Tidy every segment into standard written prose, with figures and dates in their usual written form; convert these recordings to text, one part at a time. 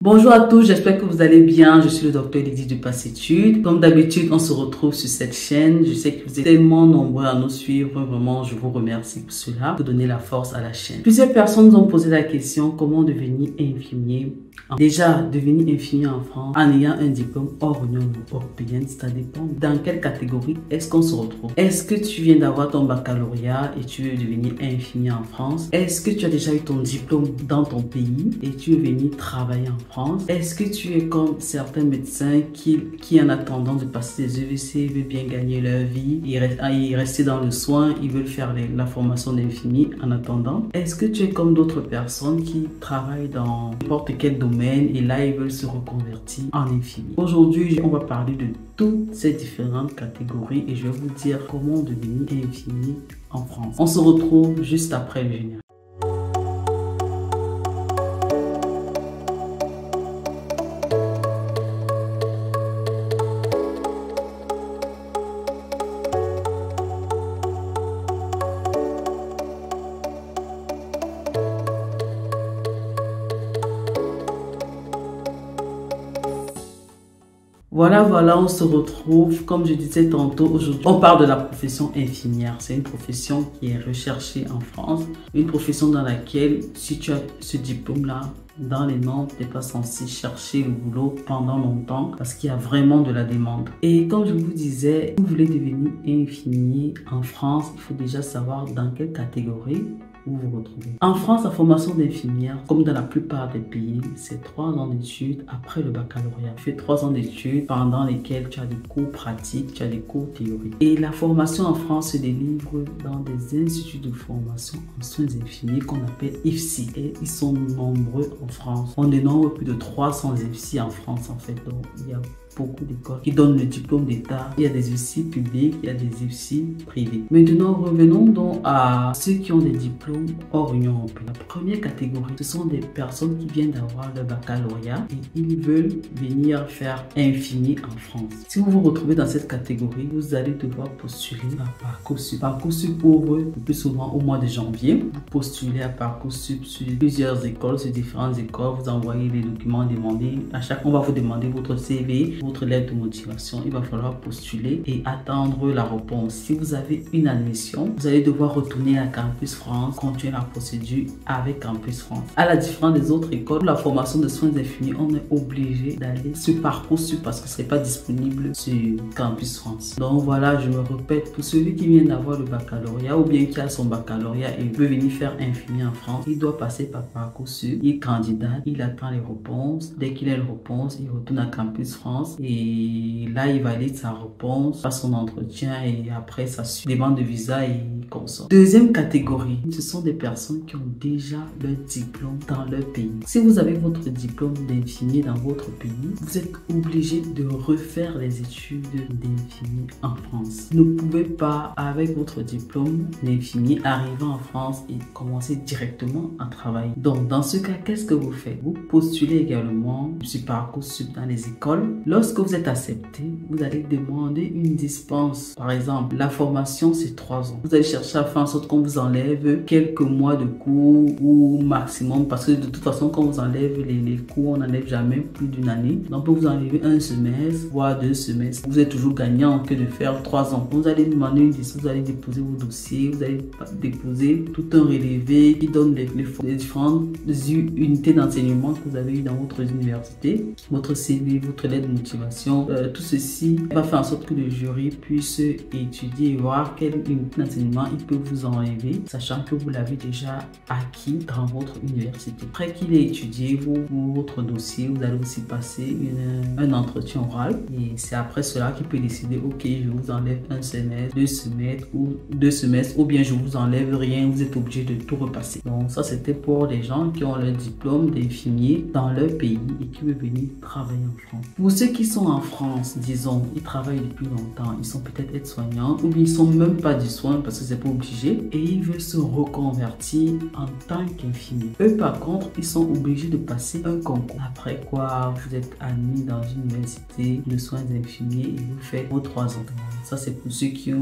Bonjour à tous, j'espère que vous allez bien. Je suis le docteur Lydie de Passitude. Comme d'habitude, on se retrouve sur cette chaîne. Je sais que vous êtes tellement nombreux à nous suivre. Vraiment, je vous remercie pour cela, pour donner la force à la chaîne. Plusieurs personnes nous ont posé la question comment devenir infirmier. Déjà, devenir infirmier en France en ayant un diplôme hors Union européenne, ça dépend dans quelle catégorie est-ce qu'on se retrouve. Est-ce que tu viens d'avoir ton baccalauréat et tu veux devenir infirmier en France? Est-ce que tu as déjà eu ton diplôme dans ton pays et tu veux venir travailler en France? Est-ce que tu es comme certains médecins qui en attendant de passer des EVC veulent bien gagner leur vie et rester dans le soin, ils veulent faire la formation d'infirmier en attendant? Est-ce que tu es comme d'autres personnes qui travaillent dans n'importe quel domaine et là ils veulent se reconvertir en infirmier? Aujourd'hui, on va parler de toutes ces différentes catégories et je vais vous dire comment devenir infirmier en France. On se retrouve juste après le générique. Voilà, on se retrouve. Comme je disais tantôt, aujourd'hui, on parle de la profession infirmière. C'est une profession qui est recherchée en France. Une profession dans laquelle, si tu as ce diplôme-là, dans les normes, tu n'es pas censé chercher le boulot pendant longtemps parce qu'il y a vraiment de la demande. Et comme je vous disais, si vous voulez devenir infirmier en France, il faut déjà savoir dans quelle catégorie vous vous retrouvez. En France, la formation d'infirmière, comme dans la plupart des pays, c'est 3 ans d'études après le baccalauréat. Tu fais 3 ans d'études pendant lesquels tu as des cours pratiques, tu as des cours théoriques. Et la formation en France se délivre dans des instituts de formation en soins infirmiers qu'on appelle IFSI. Et ils sont nombreux en France. On dénombre plus de 300 IFSI en France en fait. Donc, il y a beaucoup d'écoles qui donnent le diplôme d'État. Il y a des IFSI publics, il y a des IFSI privés. Maintenant, revenons donc à ceux qui ont des diplômes hors Union européenne. La première catégorie, ce sont des personnes qui viennent d'avoir le baccalauréat et ils veulent venir faire infirmier en France. Si vous vous retrouvez dans cette catégorie, vous allez devoir postuler à Parcoursup. Parcoursup ouvre le plus souvent au mois de janvier. Vous postulez à Parcoursup sur plusieurs écoles, sur différentes écoles. Vous envoyez les documents demandés. À chaque fois, on va vous demander votre CV, votre lettre de motivation. Il va falloir postuler et attendre la réponse. Si vous avez une admission, vous allez devoir retourner à Campus France, continuer la procédure avec Campus France. À la différence des autres écoles, pour la formation de soins infirmiers, on est obligé d'aller sur Parcoursup parce que ce n'est pas disponible sur Campus France. Donc voilà, je me répète, pour celui qui vient d'avoir le baccalauréat ou bien qui a son baccalauréat et veut venir faire infirmier en France, il doit passer par Parcoursup, il candidate, il attend les réponses. Dès qu'il a les réponses, il retourne à Campus France et là il valide sa réponse, passe son entretien et après ça suit demande de visa et consort. Deuxième catégorie, ce sont des personnes qui ont déjà leur diplôme dans leur pays. Si vous avez votre diplôme d'infirmier dans votre pays, vous êtes obligé de refaire les études d'infirmier en France. Vous ne pouvez pas, avec votre diplôme d'infirmier, arriver en France et commencer directement à travailler. Donc, dans ce cas, qu'est-ce que vous faites? Vous postulez également sur Parcoursup dans les écoles. Lorsque vous êtes accepté, vous allez demander une dispense. Par exemple, la formation, c'est 3 ans. Vous allez chercher à faire en sorte qu'on vous enlève quelques mois de cours ou maximum, parce que de toute façon, quand on vous enlève les cours, on n'enlève jamais plus d'une année. Donc, on peut vous enlever un semestre, voire 2 semestres. Vous êtes toujours gagnant que de faire 3 ans. Vous allez demander une dispense, vous allez déposer vos dossiers, vous allez déposer tout un relevé qui donne les différentes unités d'enseignement que vous avez eu dans votre université, votre CV, votre lettre de motivation. Tout ceci va faire en sorte que le jury puisse étudier et voir quel unité d'enseignement il peut vous enlever, sachant que vous l'avez déjà acquis dans votre université. Après qu'il ait étudié votre dossier, vous allez aussi passer un entretien oral et c'est après cela qu'il peut décider, ok, je vous enlève un semestre, 2 semestres ou bien je vous enlève rien, vous êtes obligé de tout repasser. Donc ça, c'était pour les gens qui ont leur diplôme d'infirmier dans leur pays et qui veulent venir travailler en France. Pour ceux qui sont en France, disons, ils travaillent depuis longtemps, ils sont peut-être aides-soignants ou bien ils sont même pas du soin parce que c'est pas obligé et ils veulent se reconvertir en tant qu'infirmier. Eux, par contre, ils sont obligés de passer un concours. Après quoi, vous êtes admis dans une université de soins infirmiers et vous faites vos 3 ans. Ça, c'est pour ceux qui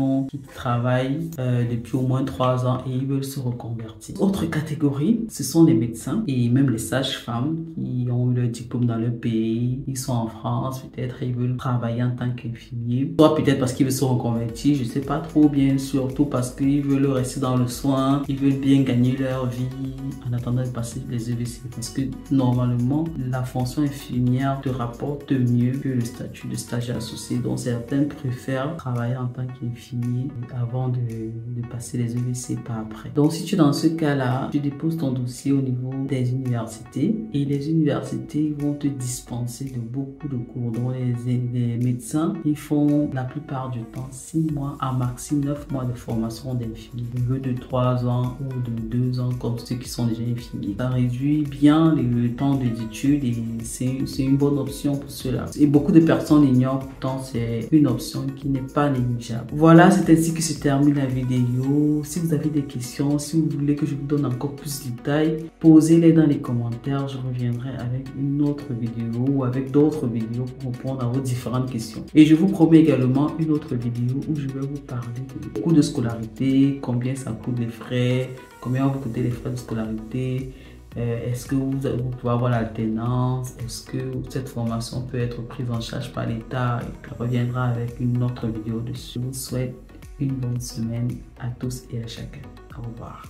travaillent depuis au moins 3 ans et ils veulent se reconvertir. Autre catégorie, ce sont les médecins et même les sages-femmes qui ont eu leur diplôme dans leur pays. Ils sont en France, peut-être ils veulent travailler en tant qu'infirmier. Soit peut-être parce qu'ils veulent se reconvertir, je sais pas trop bien, surtout parce qu'ils veulent rester dans le soin, ils veulent bien gagner leur vie en attendant de passer les EVC. Parce que normalement, la fonction infirmière te rapporte mieux que le statut de stagiaire associé. Donc certains préfèrent travailler en tant qu'infirmier avant de passer les EVC par après. Donc si tu es dans ce cas-là, tu déposes ton dossier au niveau des universités et les universités vont te dispenser de beaucoup de cours. Donc les médecins, ils font la plupart du temps 6 mois à maxi 9 mois de formation d'infirmier au lieu de 3 ans ou de 2 ans comme ceux qui sont déjà infirmiers. Ça réduit bien le temps d'études et c'est une bonne option pour cela. Et beaucoup de personnes l'ignorent, pourtant c'est une option qui n'est pas négligeable. Voilà, c'est ainsi que se termine la vidéo. Si vous avez des questions, si vous voulez que je vous donne encore plus de détails, posez-les dans les commentaires. Je reviendrai avec une autre vidéo ou avec d'autres vidéos pour répondre à vos différentes questions. Et je vous promets également une autre vidéo où je vais vous parler du coût de scolarité, combien ça coûte les frais, combien vont vous coûter les frais de scolarité, est-ce que vous pouvez avoir l'alternance, est-ce que cette formation peut être prise en charge par l'État. On reviendra avec une autre vidéo dessus. Je vous souhaite une bonne semaine à tous et à chacun. Au revoir.